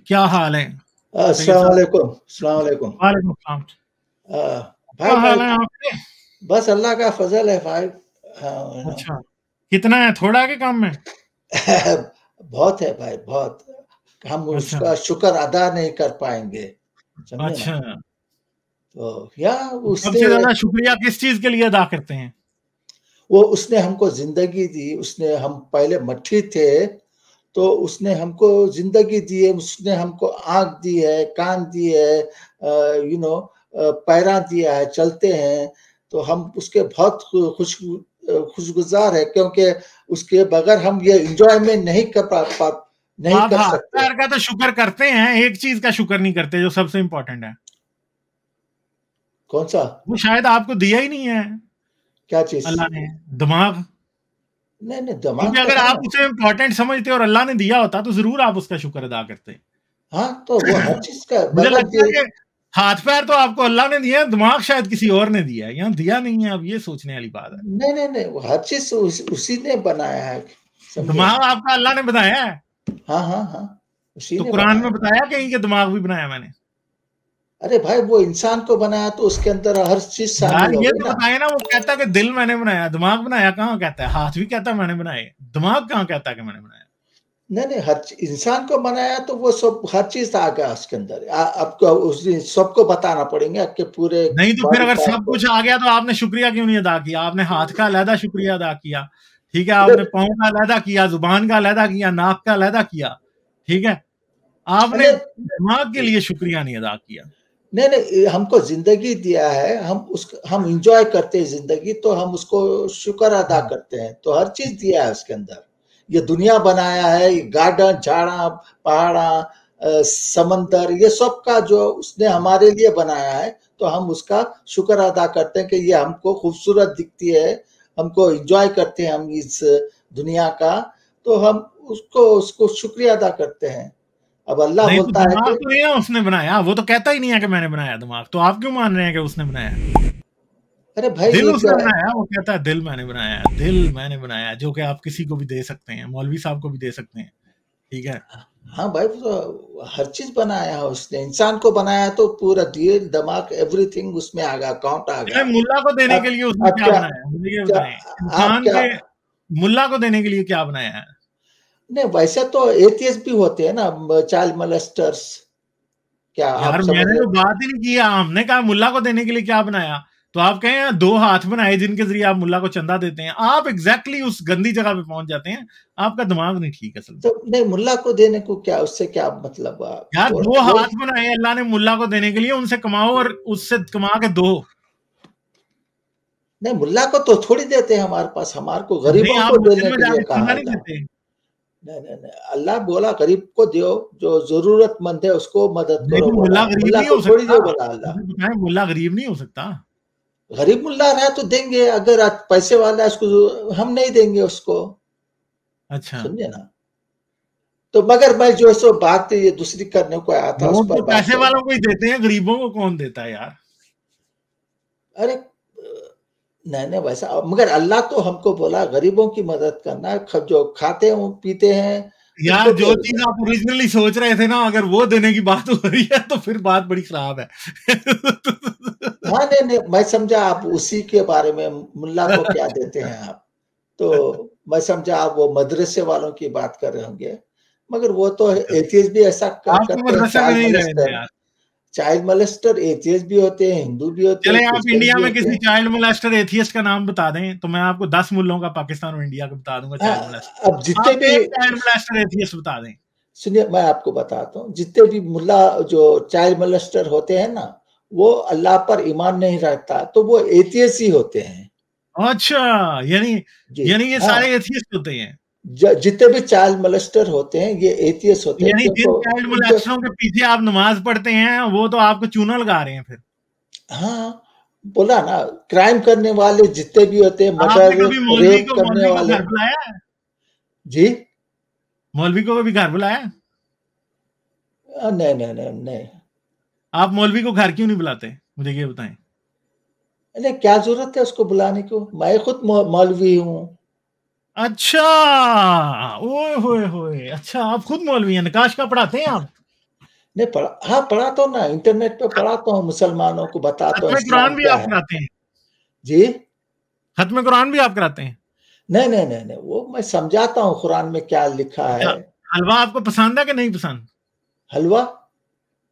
क्या हाल है? सैयद अस्सलाम साहब। वालेकुम। अस्सलाम वालेकुम। वालेकुम अस्सलाम। अ, क्या भाई मैं हाल है आपके? बस अल्लाह का फजल है भाई। अच्छा, कितना है? थोड़ा है कि कम है? बहुत है भाई, बहुत। हम अच्छा, उसका शुक्र अदा नहीं कर पाएंगे, समझे ना। अच्छा। तो या उसने सबसे ज़्यादा शुक्रिया किस चीज़ के लिए अदा करते हैं? वो उसने हमको जिंदगी दी। उसने हम पहले मट्ठी थे, तो उसने हमको जिंदगी दी है। उसने हमको आँख दी है, कान दी है, पैरा दिया है, चलते हैं। तो हम उसके बहुत खुशगुजार है, क्योंकि उसके बगैर हम ये एंजॉयमेंट नहीं आप कर हाथ सकते। पैर का तो शुक्र करते हैं, एक चीज़ का शुक्र नहीं करते जो सबसे इम्पोर्टेंट है। कौन सा? वो शायद आपको दिया ही नहीं है क्या चीज? अल्लाह ने, दिमाग। नहीं नहीं, दिमाग क्योंकि तो अगर है आप ना। उसे इम्पोर्टेंट समझते और अल्लाह ने दिया होता तो ज़रूर आप उसका शुक्र अदा करते। हाँ, तो वो हर चीज का मुझे बगैर लगता है कि हाथ पैर तो आपको अल्लाह ने दिया है, दिमाग शायद किसी और ने दिया है, यहाँ दिया नहीं है। अब ये सोचने वाली बात है। नहीं नहीं नहीं, वो हर चीज उसी ने बनाया है, समझे। दिमाग आपका अल्लाह ने बनाया है। हाँ हाँ हाँ, उसी तो ने कुरान में बनाया। बताया कहीं के दिमाग भी बनाया मैंने। अरे भाई, वो इंसान को बनाया तो उसके अंदर हर चीज यार शामिल हो ये गई तो ना। बताए ना, वो कहता है कि दिल मैंने बनाया, दिमाग बनाया कहाँ कहता है? हाथ भी कहता है मैंने बनाए, दिमाग कहाँ कहता है कि मैंने बनाया? नहीं नहीं, इंसान को बनाया तो वो सब हर चीज आ गया उसके अंदर। आपको उस दिन सबको बताना पड़ेंगे, आपके पूरे नहीं तो फिर बॉडी अगर पार्ट सब को। कुछ आ गया तो आपने शुक्रिया क्यों नहीं अदा किया? आपने हाथ का अलहदा शुक्रिया अदा किया, ठीक है, अरे आपने पाँव का अलहदा किया, जुबान का अलहदा किया, नाक का अलहदा किया, ठीक है, आपने नहीं दिमाग के लिए शुक्रिया नहीं अदा किया। नहीं नहीं, हमको जिंदगी दिया है, हम इंजॉय करते हैं जिंदगी, तो हम उसको शुक्र अदा करते हैं। तो हर चीज दिया है उसके अंदर। ये दुनिया बनाया है, ये गार्डन, झाड़ा, पहाड़ा, समंदर, ये सब का जो उसने हमारे लिए बनाया है, तो हम उसका शुक्र अदा करते हैं कि ये हमको खूबसूरत दिखती है। हमको इंजॉय करते हैं हम इस दुनिया का। तो हम उसको उसको शुक्रिया अदा करते हैं। अब अल्लाह नहीं तो बोलता है दिमाग कि तो नहीं ना उसने बनाया, वो तो कहता ही नहीं है कि मैंने बनाया दिमाग, तो आप क्यों मान रहे हैं कि उसने बनाया? अरे भाई दिल ये उसने क्या है? बनाया, वो कहता है दिल मैंने बनाया, दिल मैंने बनाया, जो कि आप किसी को भी दे सकते हैं, मौलवी साहब को भी दे सकते हैं, ठीक है। हाँ भाई, वो तो हर चीज बनाया है उसने। इंसान को बनाया तो पूरा दिल, दिमाग, एवरीथिंग उसमें आ गया, अकाउंट आ चले गया। मुल्ला को देने के अब लिए उसने अब क्या क्या बनाया, मुझे ये क्या बताएं। आप इंसान क्या? के मुल्ला को देने के लिए क्या बनाया है? नहीं, वैसे तो एथियस्ट भी होते हैं ना, चाइल्ड मोलेस्टर्स। क्या आप यार समझ मैंने रहे? तो बात ही नहीं किया, हमने कहा मुल्ला को देने के लिए क्या बनाया, तो आप कहें दो हाथ बनाए जिनके जरिए आप मुल्ला को चंदा देते हैं। आप एग्जैक्टली उस गंदी जगह पे पहुंच जाते हैं। आपका दिमाग नहीं ठीक असल में। तो नहीं, मुल्ला को देने को क्या, उससे क्या मतलब? यार बोल दो बोल हाथ बनाए अल्लाह ने मुल्ला को देने के लिए, उनसे कमाओ और उससे कमा के दो। नहीं, मुल्ला को तो थोड़ी देते हैं हमारे पास, हमारे को नहीं गरीबों आप को मंदिर देने में के लिए जाके कहा चंदा नहीं अल्लाह। देते? नहीं नहीं नहीं, अल्लाह बोला गरीब को दो, जो जरूरतमंद है उसको मदद नहीं करो तो मुल्ला बोला। गरीब मुल्ला नहीं को हो थोड़ी सकता। दो बोला अल्लाह। मुझे बताएं, मुल्ला गरीब नहीं हो सकता। गरीब मुल्ला रहा तो देंगे, अगर आज पैसे वाला है उसको हम नहीं देंगे उसको, अच्छा, समझे ना। तो मगर मैं जो सो बात ये दूसरी करने को आया था, उस लोग पर तो बात पैसे कर। वालों को ही देते हैं, गरीबों को कौन देता है यार? अरे नहीं नहीं, वैसा मगर अल्लाह तो हमको बोला गरीबों की मदद करना, जो खाते हैं पीते हैं यार उनको जो दो। चीज आप ओरिजिनली सोच रहे थे ना, अगर वो देने की बात हो रही है तो फिर बात बड़ी खराब है। हाँ नहीं नहीं, मैं समझा आप उसी के बारे में, मुल्ला को क्या देते हैं आप। तो मैं समझा आप वो मदरसे वालों की बात कर रहे होंगे। मगर वो तो एथियस्ट भी ऐसा आप तो करते हैं। मदरसे में नहीं रहे थे यार। चाइल्ड मोलेस्टर एथियस्ट भी होते हैं, हिंदू भी होते चले हैं, आप क्रिश्चियन इंडिया भी में होते किसी हैं। चाइल्ड मोलेस्टर एथियस्ट का नाम बता दें तो मैं आपको 10 मुल्लों का पाकिस्तान और इंडिया का बता दूंगा हाँ, चाइल्ड मोलेस्टर। अब जितने आप भी, एक चाइल्ड मोलेस्टर एथियस्ट बता दें। सुनिए मैं आपको बताता हूँ, जितने भी मुल्ला जो चाइल्ड मोलेस्टर होते हैं ना, वो अल्लाह पर ईमान नहीं रखता, तो वो एथियस्ट ही होते हैं। अच्छा, यानी जी यानी ये हाँ, सारे एथियस्ट होते हैं। जितने भी चाइल्ड मोलेस्टर होते हैं ये एथियस्ट होते हैं, यानी जिन चाइल्ड क्योंकि जो मोलेस्टरों के पीछे आप नमाज पढ़ते हैं वो तो आपको चूना लगा रहे हैं फिर। हाँ, बोला ना, क्राइम करने वाले जितने भी होते हैं, आपने मर्डर, कभी रेप करने मौलवी को वाले। घर बुलाया है? जी मौलवी को कभी घर बुलाया है? नहीं नहीं नहीं नहीं आप मौलवी को घर क्यों नहीं बुलाते, मुझे ये बताएं। नहीं, क्या जरूरत है उसको बुलाने को, मैं खुद मौलवी हूँ। अच्छा, ओए होए होए, अच्छा आप खुद मौलवी हैं, नकाश का पढ़ाते हैं आप? नहीं पढ़ा, हाँ पढ़ाता हूँ ना, इंटरनेट पे पढ़ाता हूँ, मुसलमानों को बताता हूँ खत्म इस्लाम कुरान भी क्या आप है। कराते हैं? जी? खत्म कुरान भी आप कराते हैं? नहीं, नहीं, नहीं, नहीं, वो मैं समझाता हूँ कुरान में क्या लिखा अच्छा, है। हलवा आपको पसंद है कि नहीं पसंद? हलवा?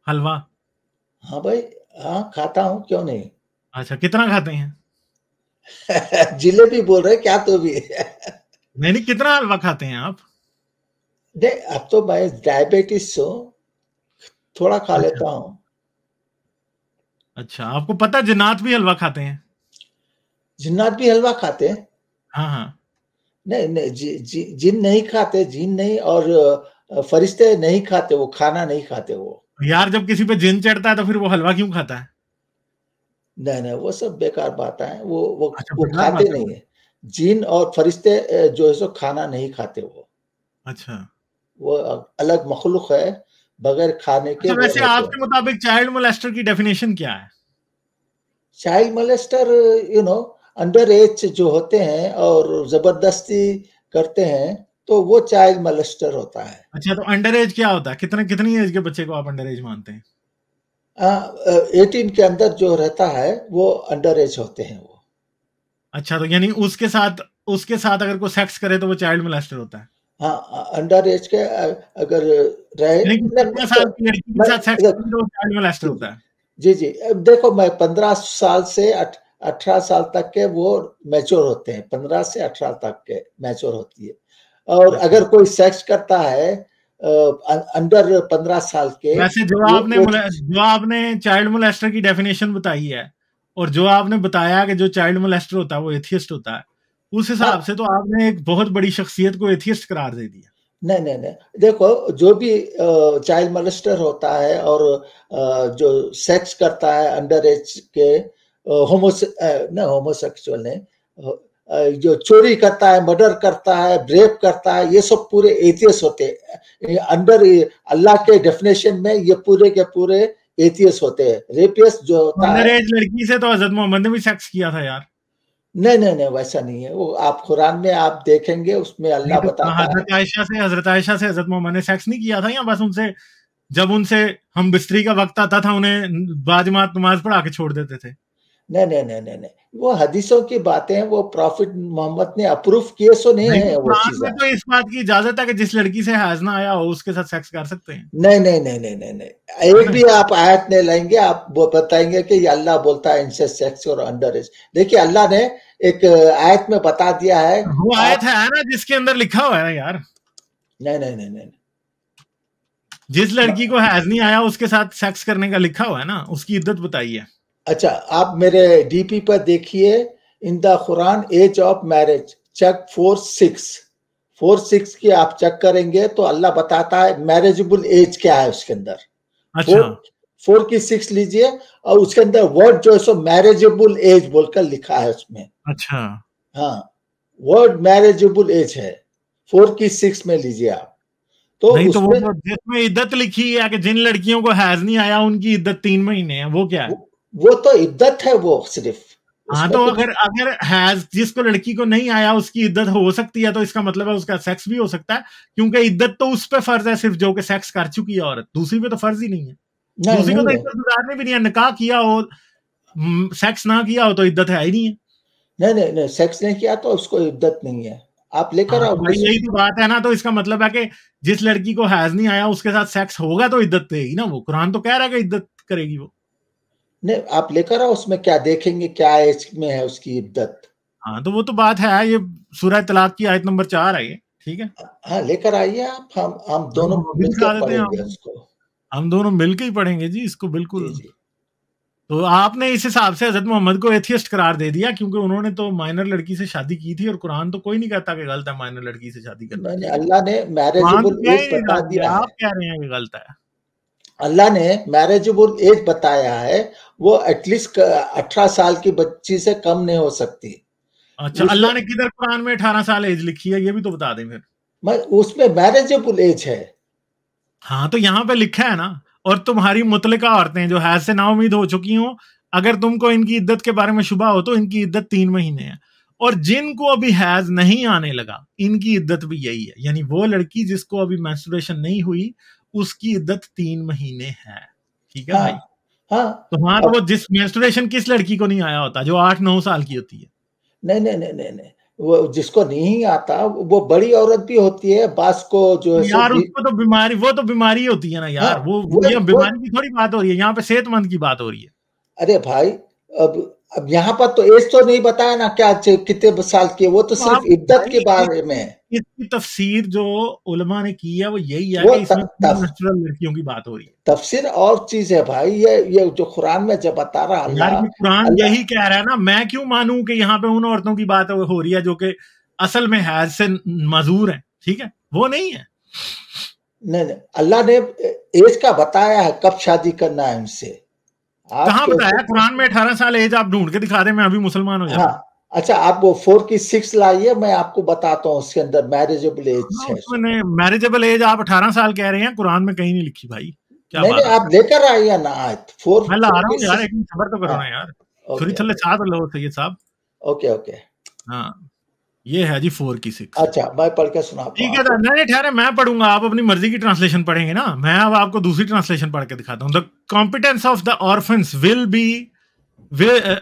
हलवा? हाँ भाई, हाँ खाता हूँ, क्यों नहीं? अच्छा, कितना खाते हैं? जिलेबी बोल रहे क्या तो भी? नहीं नहीं, कितना हलवा खाते हैं आप? नहीं, अब तो मैं डायबिटीज हूँ, थोड़ा खा अच्छा। लेता हूँ। अच्छा, आपको पता है जिन्नात भी हलवा खाते हैं? जिन्नात भी हलवा खाते हैं? हाँ हाँ। नहीं नहीं, जिन नहीं खाते, जिन नहीं, और फरिश्ते नहीं खाते, वो खाना नहीं खाते वो। यार, जब किसी पे जिन चढ़ता है तो फिर वो हलवा क्यों खाता है? नहीं नहीं, वो सब बेकार बात है, वो अच्छा, वो बेकार खाते बात है वो। नहीं है। जिन और फरिश्ते जो है सो खाना नहीं खाते अच्छा। वो अलग मखलूक है, बगैर खाने के अच्छा, वो वैसे रहते हैं। आपके मुताबिक चाइल्ड मोलेस्टर की डेफिनेशन क्या है? Child molester, you know, under as जो होते हैं और जबरदस्ती करते हैं, तो वो चाइल्ड मोलेस्टर होता है। अच्छा, तो अंडर एज क्या होता है? कितनी एज के बच्चे को आप अंडर एज मानते हैं? 18 के अंदर जो रहता है वो अंडर एज होते हैं वो। अच्छा, तो यानी उसके साथ अगर कोई सेक्स करे तो वो चाइल्ड मोलेस्टर होता है? हाँ, अंडर एज के अगर रहे, यानी कि 15 साल की लड़की के मैं साथ सेक्स करे तो वो चाइल्ड मोलेस्टर जी, होता है? जी, जी। अब देखो, मैं 15 साल से 18 साल तक के वो मैच्योर होते हैं, 15 से 18 तक के मैच्योर होती है। और अच्छा। अगर कोई सेक्स करता है अंडर 15 साल के, वैसे वो जो आपने चाइल्ड मोलेस्टर की डेफिनेशन बताई है, और जो आपने बताया कि जो चाइल्ड मोलेस्टर होता है वो एथियस्ट होता है, उस हाँ, हिसाब से तो आपने एक बहुत बड़ी शख्सियत को एथियस्ट करार दे दिया। नहीं, नहीं, नहीं। देखो, जो भी चाइल्ड मोलेस्टर होता है और जो सेक्स करता है अंडर एज के, होमोसेक्सुअल नहीं, जो चोरी करता है, मर्डर करता है, रेप करता है, ये सब पूरे एथियस्ट होते हैं। अंडर अल्लाह के डेफिनेशन में ये पूरे के पूरे एथियस्ट होते हैं। रेपियस्ट जो होता अंडर है, एज लड़की से तो हजरत मोहम्मद ने भी सेक्स किया था यार। नहीं, नहीं, नहीं, वैसा नहीं है वो। आप कुरान में आप देखेंगे, उसमें नहीं अल्लाह तो बताता है। हजरत आयशा से हजरत मोहम्मद ने सेक्स नहीं किया था, या बस उनसे जब उनसे हम बिस्तरी का वक्त आता था उन्हें बाजमात नमाज पढ़ा के छोड़ देते थे? नहीं, नहीं, नहीं, नहीं, नहीं, वो हदीसों की बातें हैं, वो प्रॉफिट मोहम्मद ने अप्रूव किए सो नहीं नहीं तो है वो कुरान चीजें। में तो इस बात की इजाजत है कि जिस लड़की से हैज ना आया हो उसके साथ सेक्स कर सकते हैं। नहीं, नहीं, नहीं, नहीं, नहीं, नहीं, है एक ना? भी आप आयत नहीं लाएंगे, आप वो बताएंगे कि ये अल्लाह बोलता है इनसे सेक्स और अंडर एज। देखिए, अल्लाह ने एक आयत में बता दिया है। वो आयत आप है ना जिसके अंदर लिखा हुआ है ना यार, नहीं, नहीं, नहीं, नहीं, जिस लड़की नहीं। को हैज नहीं आया उसके साथ सेक्स करने का लिखा हुआ है ना, उसकी इद्दत बताइए। अच्छा, आप मेरे डीपी पर देखिए, in the Quran age of marriage check 4:6, 4:6 की आप चेक करेंगे तो अल्लाह बताता है मैरिजेबल एज क्या है उसके अंदर। अच्छा। 4 की 6 लीजिए, और उसके अंदर वर्ड जो है सो मैरिजेबल एज बोलकर लिखा है उसमें। अच्छा। हाँ, वर्ड मैरिजेबल एज है, 4 की 6 में लीजिए आप, तो नहीं तो वो उसमें जो जिसमें इद्दत लिखी है कि जिन लड़कियों को हैज नहीं आया उनकी इद्दत 3 महीने है, वो क्या है? वो तो इद्दत है, वो सिर्फ हाँ, उसमें तो कुछ। अगर अगर हैज जिसको लड़की को नहीं आया उसकी इद्दत हो सकती है तो इसका मतलब है उसका सेक्स भी हो सकता है, क्योंकि इद्दत तो उस पे फर्ज है सिर्फ जो कि सेक्स कर चुकी है औरत, दूसरी पे तो फर्ज ही नहीं है। नहीं, दूसरी को नहीं तो है। इद्दत गुजारने भी नहीं है, निकाह किया हो, सेक्स ना किया हो तो इद्दत है ही नहीं है। नहीं, नहीं, नहीं, सेक्स नहीं किया तो उसको इद्दत नहीं है। आप लेकर हाँ, आओ तो भाई दूसरी। यही तो बात है ना, तो इसका मतलब है कि जिस लड़की को हैज नहीं आया उसके साथ सेक्स होगा तो इद्दत देगी ना, वो कुरान तो कह रहा है कि इद्दत करेगी वो। नहीं, आप लेकर आओ, उसमें क्या देखेंगे, क्या एज में है उसकी इद्दत। हाँ, तो वो तो बात है, ये सूरह तलाक की आयत नंबर 4 है ये। ठीक है। हाँ, लेकर आइए आप, हम दोनों हम अभी दिखा मिलकर देते हैं पढ़ेंगे आपको। उसको। हम दोनों मिलके ही पढ़ेंगे जी इसको, बिल्कुल। जी, जी। तो आपने इस हिसाब से हजरत मोहम्मद को एथियस्ट करार दे दिया, क्योंकि उन्होंने तो माइनर लड़की से शादी की थी, और कुरान तो कोई नहीं कहता कि गलत है माइनर लड़की से शादी करना। नहीं, नहीं, ठीक है। अल्लाह ने कुरान तो मैरिजेबल कह एज ही नहीं बता रहा, दिया है। आप कह रहे हैं कि गलत है। अल्लाह ने मैरिजेबल एज बताया है, वो एटलीस्ट 18 साल की बच्ची से कम नहीं हो सकती। अच्छा, उसमें अल्लाह ने किधर कुरान में 18 साल एज लिखी है, ये भी तो बता दें फिर। उसमें मैरिजेबल एज है। हाँ, तो यहाँ पे लिखा है ना। और तुम्हारी मुतलका औरतें जो हैज से नाउमीद हो चुकी हो, अगर तुमको इनकी इद्दत के बारे में शुबा हो तो इनकी इद्दत 3 महीने है। और जिनको अभी हैज नहीं आने लगा इनकी इद्दत भी यही है, यानी वो लड़की जिसको अभी मेंस्ट्रुएशन नहीं हुई उसकी इद्दत 3 महीने है। ठीक है हाँ भाई। हाँ। तो हाँ, तो वो जिस मेंस्ट्रुएशन किस लड़की को नहीं आया होता जो 8-9 साल की होती है? नहीं नहीं नहीं नहीं नहीं, वो जिसको नहीं आता वो बड़ी औरत भी होती है, बास को जो है सो यार उसको तो बीमारी, वो तो बीमारी होती है ना हाँ यार, वो ये वो बीमारी की थोड़ी बात हो रही है, यहाँ पे सेहतमंद की बात हो रही है। अरे भाई, अब यहाँ पर तो एज तो नहीं बताया ना क्या कितने साल की है, वो तो तो सिर्फ आप इद्दत के भाई बारे में है। इसकी तफसीर जो उलमा ने की है वो यही है वो कि इसमें नेचुरल लड़कियों की बात हो रही है। तफसीर और चीज है भाई, ये जो कुरान में जब बता रहा यार अल्लाह ये कुरान अल्लाह यही कह रहा है ना, मैं क्यों मानूं कि यहाँ पे उन औरतों की बात हो रही है जो कि असल में हैज से मजूर है। ठीक है, वो नहीं है। नहीं नहीं, अल्लाह ने एज का बताया है कब शादी करना है उनसे। आज कहाँ के बताया कुरान में? 18 साल एज आप ढूंढ के दिखा दे, मैं अभी मुसलमान हो हाँ, जाता हूँ। अच्छा आप वो 4 की 6 लाइए, मैं आपको बताता हूँ उसके अंदर मैरिजेबल एज हाँ, है। उसमें मैरिजेबल एज आप 18 साल कह रहे हैं, कुरान में कहीं नहीं लिखी भाई, क्या नहीं बात नहीं, है? आप लेकर आइए ना आयत मैं ला 4 रहा की हूँ यार, 6। एक मिनट सबर तो करो हाँ, ना यार। छुरी ओके थल्ले ओके साथ लो सैयद साहब। Okay okay. हाँ, ये है जी 4 की 6। अच्छा मैं पढ़ के सुनाता हूँ ठीक है, आपको। नहीं ठहरे, मैं पढ़ूंगा, आप अपनी मर्जी की ट्रांसलेशन पढ़ेंगे ना, मैं अब आपको दूसरी ट्रांसलेशन पढ़ के दिखाता हूँ। The competence of the orphans will be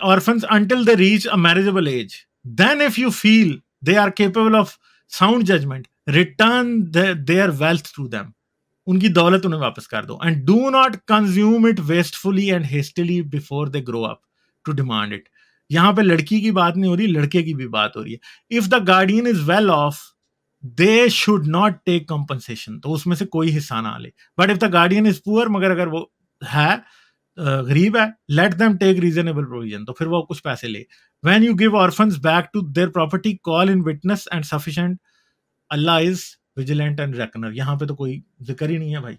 orphans until they reach a marriageable age. Then if you feel they are capable of sound judgment, return their wealth to them. उनकी दौलत उन्हें वापस कर दो। And do not consume it wastefully and hastily before they grow up to demand it. यहाँ पे लड़की की बात नहीं हो रही, लड़के की भी बात हो रही है। If the guardian is well off, they should not take compensation. तो उसमें से कोई हिस्सा ना ले। But if the guardian is poor, मगर अगर वो है गरीब है, let them take reasonable provision, तो फिर वो कुछ पैसे ले। When you give orphans back to their property, call in witness and sufficient, Allah is vigilant and reckoner. यहाँ पे तो कोई जिक्र ही नहीं है भाई।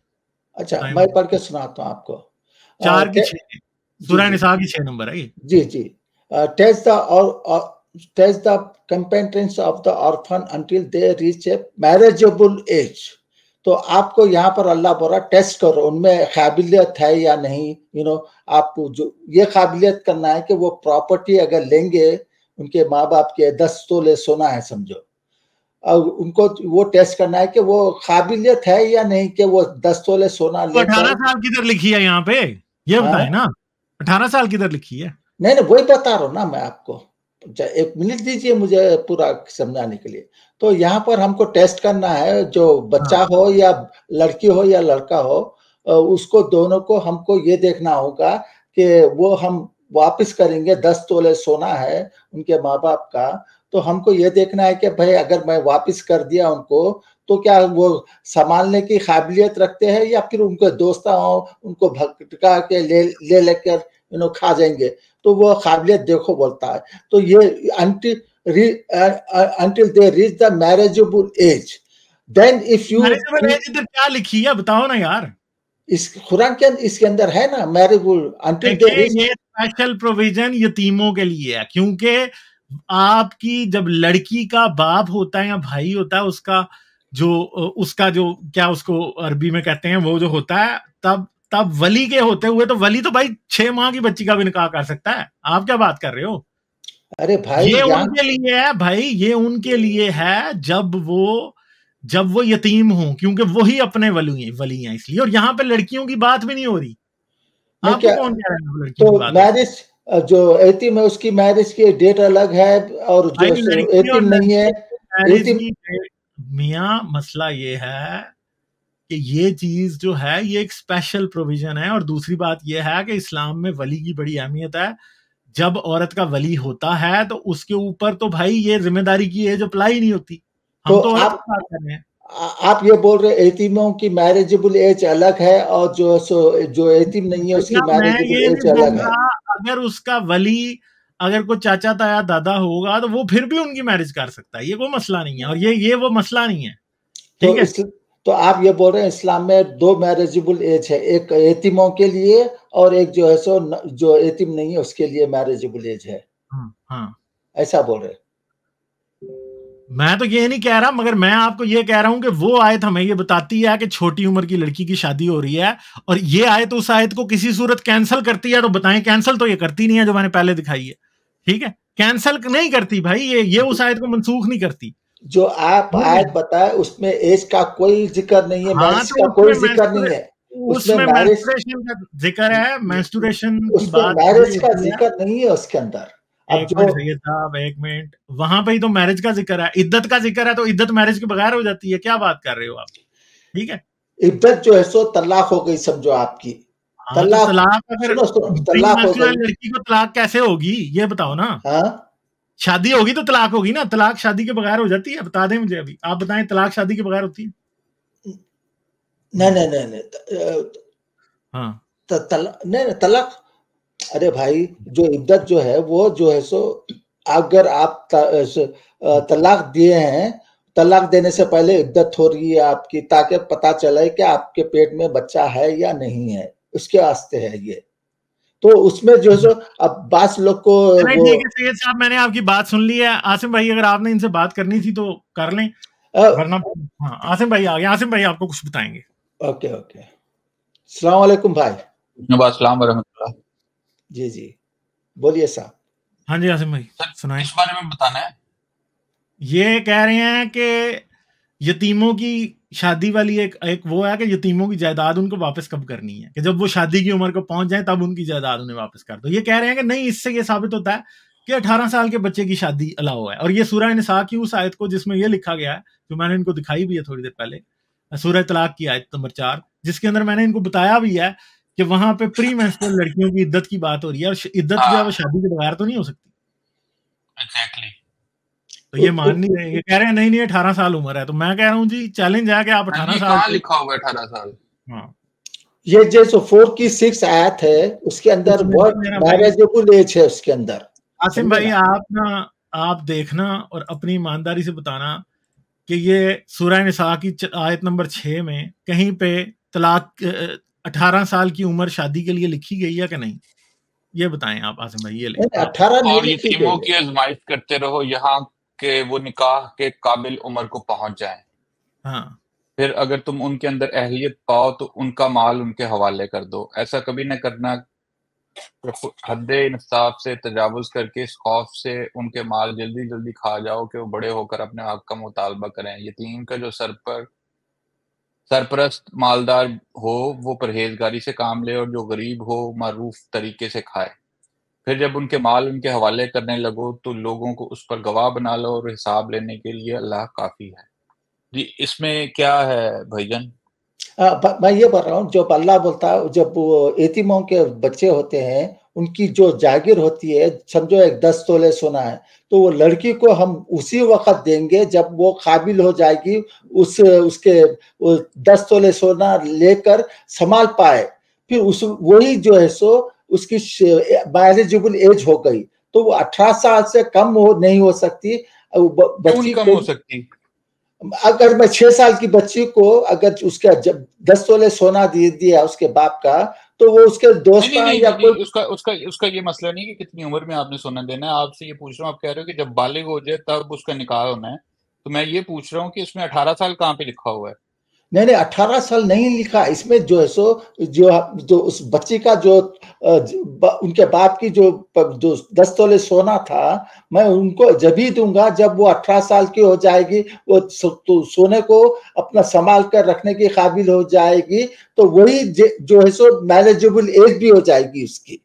अच्छा मैं पढ़ के सुनाता हूँ आपको। 4 की 6, जी सूरह जी निसा की 6 नंबर है ये। जी जी। Test the competence of the orphan until they reach a marriageable age. तो आपको यहाँ पर अल्लाह बोल रहा टेस्ट करो उनमें काबिलियत है या नहीं। आपको जो ये काबिलियत करना है कि वो प्रॉपर्टी अगर लेंगे उनके माँ बाप के 10 तोले सोना है समझो, और उनको वो टेस्ट करना है कि वो काबिलियत है या नहीं कि वो 10 तोले सोना तो 18 लेकर। साल किधर लिखी है यहाँ पे, ये बताए ना, 18 साल किधर लिखी है? नहीं नहीं, वही बता रहा हूँ ना मैं आपको, एक मिनट दीजिए मुझे पूरा समझाने के लिए। तो यहाँ पर हमको टेस्ट करना है, जो बच्चा हो या लड़की हो या लड़का हो, उसको दोनों को हमको ये देखना होगा कि वो हम वापस करेंगे। 10 तोले सोना है उनके माँ बाप का, तो हमको ये देखना है कि भाई अगर मैं वापस कर दिया उनको तो क्या वो संभालने की काबिलियत रखते हैं या फिर उनके दोस्त हो उनको भटका के ले लेकर खा जाएंगे। तो वो काबिलियत देखो बोलता है। तो ये until they reach the marriageable age, then if you marriageable age इधर क्या लिखी है बताओ ना यार। इस कुरान के इसके अंदर है ना मैरिजेबल until they reach। ये स्पेशल प्रोविजन यतीमों के लिए है, क्योंकि आपकी जब लड़की का बाप होता है या भाई होता है, उसका जो क्या उसको अरबी में कहते हैं वो जो होता है, तब वली के होते हुए, तो वली तो भाई 6 माह की बच्ची का भी निकाह कर सकता है। आप क्या बात कर रहे हो? अरे भाई ये उनके लिए है भाई, ये उनके लिए है जब वो यतीम हो, क्योंकि वही अपने वली हैं इसलिए। और यहाँ पे लड़कियों की बात भी नहीं हो रही। आपको कौन कह रहा है लड़कियों की बात? मैरिज जो एतीम है उसकी मैरिज की डेट अलग है, और जो एतीम नहीं है मियाँ मसला ये है कि ये चीज जो है ये एक स्पेशल प्रोविजन है। और दूसरी बात ये है कि इस्लाम में वली की बड़ी अहमियत है। जब औरत का वली होता है तो उसके ऊपर तो भाई ये जिम्मेदारी की एज अप्लाई नहीं होती। हम तो आप कर रहे हैं। आप ये बोल रहे एतीमों की मैरिजेबल एज अलग है और जो एतीम नहीं है उसकी मैरिजेबल एज अलग है। अगर उसका वली अगर कोई चाचा ताया दादा होगा तो वो फिर भी उनकी मैरिज कर सकता है, ये कोई मसला नहीं है। और ये वो मसला नहीं है। ठीक है, तो आप ये बोल रहे हैं इस्लाम में 2 मैरिजेबल एज है, एक एतीमों के लिए और एक जो है सो जो एतीम नहीं है उसके लिए मैरिजेबल एज है। हाँ, ऐसा बोल रहे हैं। मैं तो ये नहीं कह रहा, मगर मैं आपको ये कह रहा हूं कि वो आयत हमें ये बताती है कि छोटी उम्र की लड़की की शादी हो रही है, और ये आयत उस आयत को किसी सूरत कैंसिल करती है। तो बताएं, कैंसिल तो ये करती नहीं है जो मैंने पहले दिखाई है। ठीक है, कैंसिल नहीं करती भाई, ये उस आयत को मनसूख नहीं करती। जो आप आयत बताए उसमें एज का कोई जिक्र नहीं है, हाँ, मैरिज तो का कोई जिक्र नहीं है। उसमें उसमें मैरिज, मेंस्ट्रुएशन का जिक्र है, मेंस्ट्रुएशन की उसमें बात मैरिज का होती है। जिक्र नहीं है उसके अंदर। अब एक जो मिनट सैयद साहब, एक मिनट, वहां पे ही तो मैरिज का जिक्र है, इद्दत का जिक्र है, तो इद्दत मैरिज के बगैर हो जाती है, क्या बात कर रहे हो आप? ठीक है। इद्दत जो है सो तलाक हो गई समझो आपकी, हाँ, तो तलाक, तलाक अगर सुनो सुनो, प्री तलाक हो मेंस्ट्रुअल गई। लड़की को तलाक कैसे होगी, ये बताओ ना। हाँ, शादी होगी तो तलाक होगी ना, तलाक शादी के बगैर हो जाती है? बता दें मुझे, अभी आप बताएं, तलाक शादी के बगैर होती है? नहीं नहीं नहीं नहीं, हाँ, नहीं नहीं तलाक, अरे भाई जो इद्दत जो है वो जो है सो, अगर आप तलाक दिए हैं, तलाक देने से पहले इद्दत हो रही है आपकी, ताकि पता चले कि आपके पेट में बच्चा है या नहीं है, उसके वास्ते है ये। तो उसमें जो है सो, अब बास लोग को नहीं वो ठीक है सैयद साहब, मैंने आपकी बात सुन ली है। आसिम भाई, अगर आपने इनसे बात करनी थी तो कर लें, वरना हाँ, आसिम भाई आ गए। आसिम भाई आपको कुछ बताएंगे। ओके ओके, अस्सलाम वालेकुम भाई। अस्सलाम वरहमतुल्लाह। जी जी, बोलिए साहब। हाँ जी आसिम भाई, सर सुनाएं। इस बारे में बताना है। ये कह रहे हैं कि यतीमों की शादी वाली एक एक वो है कि यतीमों की जायदाद उनको वापस कब करनी है, कि जब वो शादी की उम्र को पहुंच जाए तब उनकी जायदाद उन्हें वापस कर दो। ये कह रहे हैं कि नहीं, इससे ये साबित होता है कि 18 साल के बच्चे की शादी अलाउ है। और ये सूरह निसा की उस आयत को जिसमें ये लिखा गया है, जो मैंने इनको दिखाई भी है थोड़ी देर पहले, सूरह तलाक की आयत नंबर 4, जिसके अंदर मैंने इनको बताया भी है कि वहां पे प्री मेंस्ट्रुअल लड़कियों की इद्दत की बात हो रही है, और इद्दत जो है वो शादी के बगैर तो नहीं हो सकती। एग्जैक्टली। तो ये मान नहीं रहे, ये कह रहे हैं नहीं नहीं 18 साल उम्र है। तो मैं कह रहा हूँ जी, चैलेंज है कि आप 18 ये साल कहाँ के, लिखा हुआ है 18 साल? हाँ, ये जो 4 की 6 आयत है उसके अंदर उसमें बहुत भी मेरा भाई मैनेजेबल एज है उसके अंदर, आसिम समझे भाई, ना। आप ना, आप देखना और अपनी ईमानदारी से बताना कि ये सूरह निसा की आयत नंबर 6 में कहीं पे तलाक 18 साल की उम्र शादी के लिए लिखी गई है कि नहीं, ये बताएं आप आसिम भाई। ये ले नहीं आप, 18 नहीं और लिखी यतीमों गई की है। आजमाइश करते रहो यहाँ के वो निकाह के काबिल उम्र को पहुंच जाएं। हाँ, फिर अगर तुम उनके अंदर अहलियत पाओ तो उनका माल उनके हवाले कर दो। ऐसा कभी न करना हद इंसाफ से तजावुज करके इस खौफ से उनके माल जल्दी जल्दी खा जाओ कि वो बड़े होकर अपने हक का मुतालबा करें। यतीम का जो सरपरस्त मालदार हो वो परहेजगारी से काम ले, और जो गरीब हो मारूफ तरीके से खाए। फिर जब उनके माल उनके हवाले करने लगो तो लोगों को उस पर गवाह बना लो, और हिसाब लेने के लिए अल्लाह काफी है। जी, इसमें क्या है भाईजान? मैं ये बोल रहा हूँ, जब अल्लाह बोलता है, जब वो यतीमों के बच्चे होते हैं उनकी जो जागीर होती है, समझो एक 10 तोले सोना है, तो वो लड़की को हम उसी वक्त देंगे जब वो काबिल हो जाएगी, उसके वो 10 तोले सोना लेकर संभाल पाए। फिर उस वही जो है सो उसकी मैनेजेबल एज हो गई, तो वो 18 साल से कम नहीं हो सकती। क्यों नहीं बच्ची कम को, हो सकती? अगर मैं 6 साल की बच्ची को, अगर उसका जब 10 तोले सोना दे दिया उसके बाप का, तो वो उसके नहीं दोस्त नहीं नहीं या नहीं कोई, नहीं, उसका उसका उसका ये मसला नहीं कि कितनी उम्र में आपने सोना देना है। आपसे ये पूछ रहा हूँ, आप कह रहे हो कि जब बालिग हो जाए तब उसका निकाह होना है। तो मैं ये पूछ रहा हूँ कि इसमें 18 साल कहाँ पे लिखा हुआ है? नहीं नहीं 18 साल नहीं लिखा इसमें, जो है सो जो जो उस बच्ची का जो उनके बाप की जो 10 तोले सोना था, मैं उनको जब ही दूंगा जब वो 18 साल की हो जाएगी, वो तो सोने को अपना संभाल कर रखने की काबिल हो जाएगी, तो वही जो है सो मैनेजेबल एज भी हो जाएगी उसकी।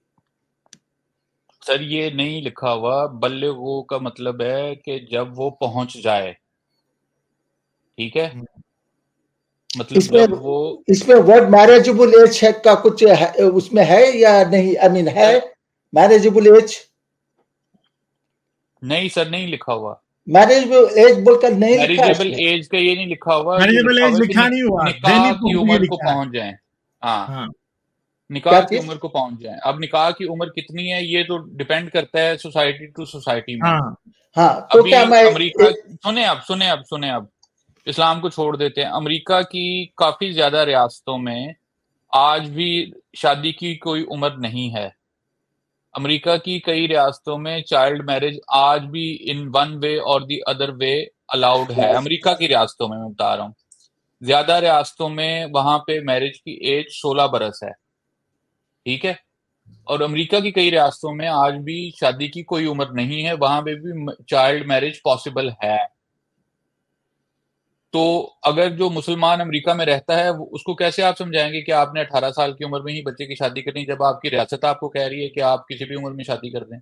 सर ये नहीं लिखा हुआ। बल्लिगो का मतलब है कि जब वो पहुंच जाए, ठीक है? मतलब इसमें जब वो, इसमें वर्ड मैनेजेबल एज है का कुछ है, उसमें है या नहीं? आई मीन है मैनेजेबल एज? नहीं सर, नहीं लिखा हुआ। मैनेजेबल एज बोलकर नहीं लिखा है मैरिजेबल इसमें। एज का ये नहीं लिखा हुआ। ये मैनेजेबल लिखा एज हुआ है कि लिखा नहीं हुआ, निकाह देनी की तो ये उम्र को लिखा है। पहुंच जाए। हाँ, हाँ, क्या निकाह की चीज? उम्र को पहुंच जाए। अब निकाह की उम्र कितनी है ये तो डिपेंड करता है सोसाइटी टू सोसाइटी में। हाँ, हाँ, तो अभी क्या मैं अमेरिका, सुने अब इस्लाम को छोड़ देते हैं। अमेरिका की काफी ज्यादा रियासतों में आज भी शादी की कोई उम्र नहीं है। अमेरिका की कई रियासतों में चाइल्ड मैरिज आज भी इन वन वे और द अदर वे अलाउड है। अमेरिका की रियासतों में मैं बता रहा हूँ। ज्यादा रियासतों में वहां पे मैरिज की एज 16 बरस है, ठीक है? और अमेरिका की कई रियासतों में आज भी शादी की कोई उम्र नहीं है, वहां पे भी चाइल्ड मैरिज पॉसिबल है। तो अगर जो मुसलमान अमेरिका में रहता है उसको कैसे आप समझाएंगे कि आपने 18 साल की उम्र में ही बच्चे की शादी करनी, जब आपकी रियासत आपको कह रही है कि आप किसी भी उम्र में शादी कर दें?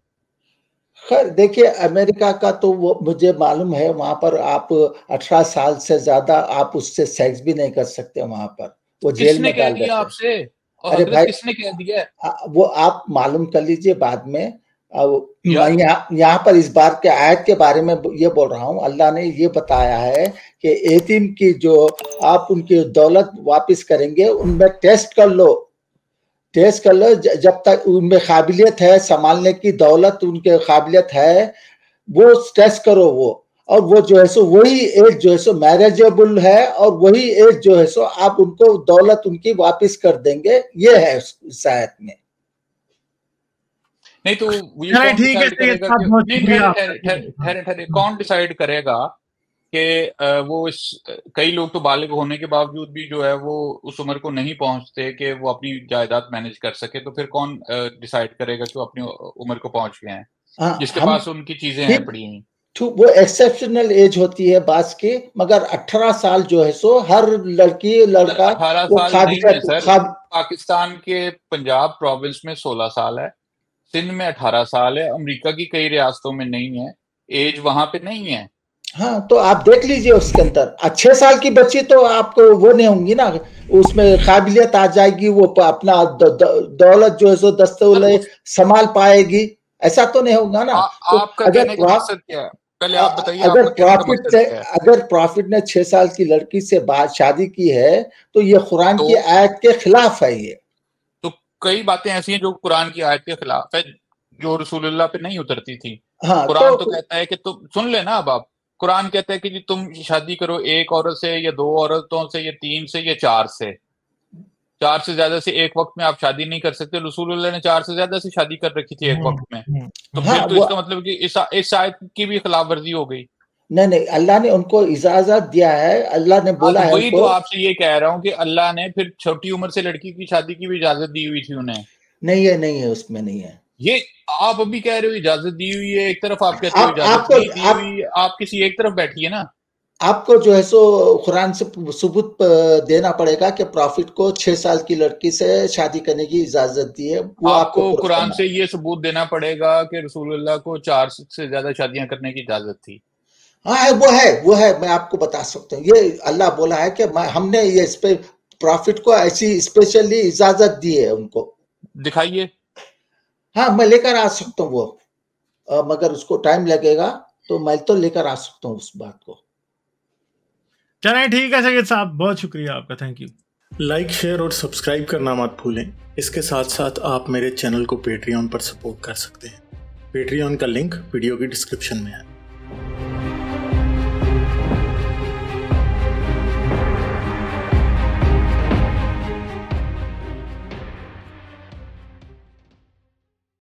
खैर देखिए, अमेरिका का तो वो मुझे मालूम है, वहां पर आप 18 साल से ज्यादा आप उससे सेक्स भी नहीं कर सकते, वहां पर वो जेल किसने में कह डाल दिया देते हैं। आपसे? और अरे हजरत भाई, किसने कह दिया है? वो आप मालूम कर लीजिए बाद में। अब मैं यार यहाँ पर इस बार के आयत के बारे में ये बोल रहा हूँ, अल्लाह ने ये बताया है कि यतीम की जो आप उनकी दौलत वापस करेंगे, उनमें टेस्ट कर लो, जब तक उनमें काबिलियत है संभालने की, दौलत उनके काबिलियत है, वो टेस्ट करो वो। और वो जो है सो वही एज जो है सो मैरिजेबल है, और वही एज जो है सो आप उनको दौलत उनकी वापस कर देंगे, ये है इस आयत में। नहीं तो ये कौन ठीक है डिसाइड करेगा कि नहीं, ठहरे, कौन डिसाइड करेगा कि वो कई लोग तो बालिग होने के बावजूद भी जो है वो उस उम्र को नहीं पहुंचते कि वो अपनी जायदाद मैनेज कर सके, तो फिर कौन डिसाइड करेगा कि वो अपनी उम्र को पहुंच गए हैं, जिसके पास उनकी चीजें हैं पड़ी हैं? वो एक्सेप्शनल एज होती है बास की, मगर 18 साल जो है सो हर लड़की लड़का 18 वो साल नहीं है सर। पाकिस्तान के पंजाब प्रोविंस में 16 साल है, सिंध में 18 साल है, अमेरिका की कई रियासतों में नहीं है, एज वहां पे नहीं है। हाँ, तो आप देख लीजिए उसके अंदर 6 साल की बच्ची तो आपको वो नहीं होंगी ना, उसमें काबिलियत आ जाएगी, वो अपना दौलत जो है सो दस्तौले संभाल पाएगी, ऐसा तो नहीं होगा ना। तो आपका कहने का मकसद क्या है? पहले आप बताइए, अगर प्रॉफिट ने 6 साल की लड़की से बात शादी की है, तो ये कुरान की आयत के खिलाफ है। ये तो कई बातें ऐसी हैं जो कुरान की आयत के खिलाफ है, जो रसूलुल्लाह पे नहीं उतरती थी। हाँ, कुरान तो कहता है कि तुम सुन लेना, अब आप, कुरान कहता है कि जी तुम शादी करो एक औरत से या 2 औरतों से या 3 से या 4 से, 4 से ज्यादा से एक वक्त में आप शादी नहीं कर सकते। रसूलुल्लाह ने 4 से ज्यादा से शादी कर रखी थी एक वक्त में, तो फिर तो इसका मतलब कि इस आयत की भी खिलाफ वर्जी हो गई। नहीं, अल्लाह ने उनको इजाजत दिया है, अल्लाह ने बोला है। वही तो आपसे ये कह रहा हूँ कि अल्लाह ने फिर छोटी उम्र से लड़की की शादी की भी इजाजत दी हुई थी उन्हें। नहीं है, उसमें नहीं है। ये आप अभी कह रहे हो इजाजत दी हुई है, एक तरफ आप कहते हो इजाजत नहीं दी हुई, आप किसी एक तरफ बैठिए ना। आपको जो है सो कुरान से सबूत देना पड़ेगा कि प्रॉफिट को 6 साल की लड़की से शादी करने की इजाजत दी है, वो आपको कुरान से ये सबूत देना पड़ेगा कि रसूलुल्लाह को 4 से ज्यादा शादियां करने की इजाजत थी। हाँ, वो है, मैं आपको बता सकता हूँ, ये अल्लाह बोला है कि हमने ये इस पे प्रॉफिट को ऐसी स्पेशली इजाजत दी है उनको। दिखाइए। हाँ, मैं लेकर आ सकता हूँ वो, मगर उसको टाइम लगेगा, तो मैं तो लेकर आ सकता हूँ उस बात को। चलें ठीक है सैयद साहब, बहुत शुक्रिया आपका, थैंक यू। लाइक, शेयर और सब्सक्राइब करना मत भूलें। इसके साथ साथ आप मेरे चैनल को पेट्रियन पर सपोर्ट कर सकते हैं। पेट्रियन का लिंक वीडियो की डिस्क्रिप्शन में है।